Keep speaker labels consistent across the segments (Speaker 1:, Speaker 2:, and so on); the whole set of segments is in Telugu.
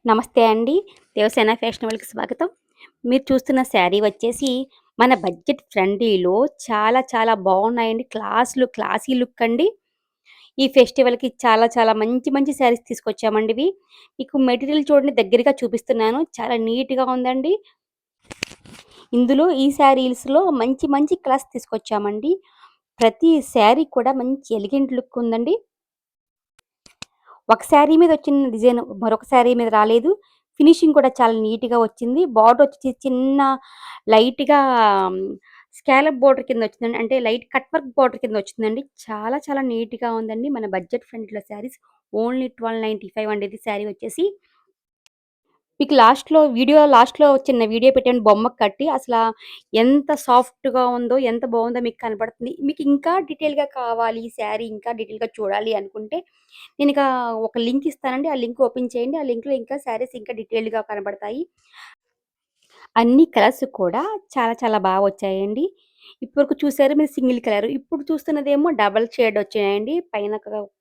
Speaker 1: నమస్తే అండి. దేవసేన ఫ్యాషనబుల్‌కి స్వాగతం. మీరు చూస్తున్న శారీ వచ్చేసి మన బడ్జెట్ ఫ్రెండ్లీలో చాలా చాలా బాగున్నాయండి. క్లాసీ లుక్ అండి. ఈ ఫెస్టివల్‌కి చాలా చాలా మంచి మంచి శారీస్ తీసుకొచ్చామండి ఇవి. మీకు మెటీరియల్ చూడండి దగ్గరగా చూపిస్తున్నాను. చాలా నీట్‌గా ఉందండి. ఇందులో ఈ శారీస్‌లో మంచి మంచి కలర్స్ తీసుకొచ్చామండి. ప్రతి శారీ కూడా మంచి ఎలిగెంట్ లుక్ ఉందండి. ఒక శారీ మీద వచ్చిన డిజైన్ మరొక శారీ మీద రాలేదు. ఫినిషింగ్ కూడా చాలా నీట్‌గా వచ్చింది. బోర్డర్ వచ్చి చిన్న లైట్‌గా స్కాలప్ బోర్డర్ కింద వచ్చిందండి. అంటే లైట్ కట్ వర్క్ బోర్డర్ కింద వచ్చిందండి. చాలా చాలా నీట్‌గా ఉందండి. మన బడ్జెట్ ఫ్రెండ్లీలో శారీస్ ఓన్లీ 1295 అండి ఇది శారీ వచ్చేసి. మీకు లాస్ట్‌లో చిన్న వీడియో పెట్టాను బొమ్మకు కట్టి. ఎంత సాఫ్ట్‌గా ఉందో, ఎంత బావుందో మీకు కనపడుతుంది. మీకు ఇంకా డీటెయిల్‌గా కావాలి ఈ శారీ ఇంకా డీటెయిల్‌గా చూడాలి అనుకుంటే, నేనిక ఒక లింక్ ఇస్తానండి. ఆ లింక్ ఓపెన్ చేయండి. ఆ లింక్‌లో ఇంకా శారీస్ ఇంకా డీటెయిల్డ్‌గా కనబడతాయి. అన్ని కలర్స్ కూడా చాలా చాలా వచ్చాయండి. ఇప్పటివరకు చూసారు మీరు సింగిల్ కలర్. ఇప్పుడు చూస్తున్నదేమో డబుల్ షేడ్ వచ్చాయండి. పైన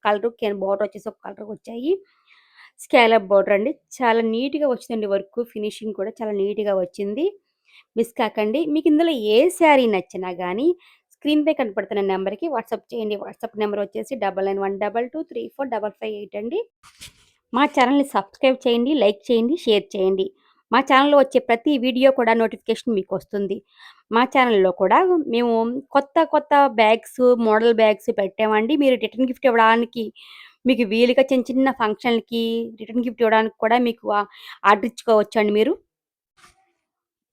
Speaker 1: కలరు కింద బోర్డర్ వచ్చేసి ఒక కలర్ వచ్చాయి. స్కాలప్ బోర్డర్ అండి. చాలా నీట్‌గా వచ్చిందండి వర్క్. ఫినిషింగ్ కూడా చాలా నీట్‌గా వచ్చింది. మిస్ కాకండి. మీకు ఇందులో ఏ శారీ నచ్చినా గానీ స్క్రీన్‌పై కనపడుతున్న నంబర్‌కి వాట్సాప్ చేయండి. వాట్సాప్ నంబర్ వచ్చేసి 9912234558 అండి. మా ఛానల్‌ని సబ్స్క్రైబ్ చేయండి, లైక్ చేయండి, షేర్ చేయండి. మా ఛానల్‌లో వచ్చే ప్రతి వీడియో కూడా నోటిఫికేషన్ మీకొస్తుంది. మా ఛానల్‌లో కూడా మేము కొత్త బ్యాగ్స్, మోడల్ బ్యాగ్స్ పెట్టామండి. మీరు రిటర్న్ గిఫ్ట్ ఇవ్వడానికి మీకు వీలుగా చిన్న చిన్న ఫంక్షన్‌లకి రిటర్న్ గిఫ్ట్ ఇవ్వడానికి కూడా మీకు ఆర్డర్ ఇచ్చుకోవచ్చండి మీరు.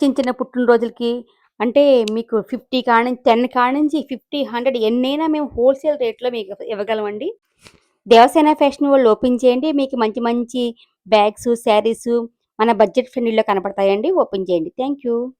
Speaker 1: చిన్న చిన్న పుట్టినరోజులకి అంటే మీకు 50 కాడ నుంచి 10 కాడ నుంచి 50, 100 ఎన్నైనా మేము హోల్‌సేల్ రేట్‌లో మీకు ఇవ్వగలమండి. దేవసేన ఫ్యాషన్ వాళ్ళు ఓపెన్ చేయండి. మీకు మంచి మంచి బ్యాగ్సు, శారీసు మన బడ్జెట్ ఫ్రెండ్లీలో కనపడతాయండి. ఓపెన్ చేయండి. Thank you.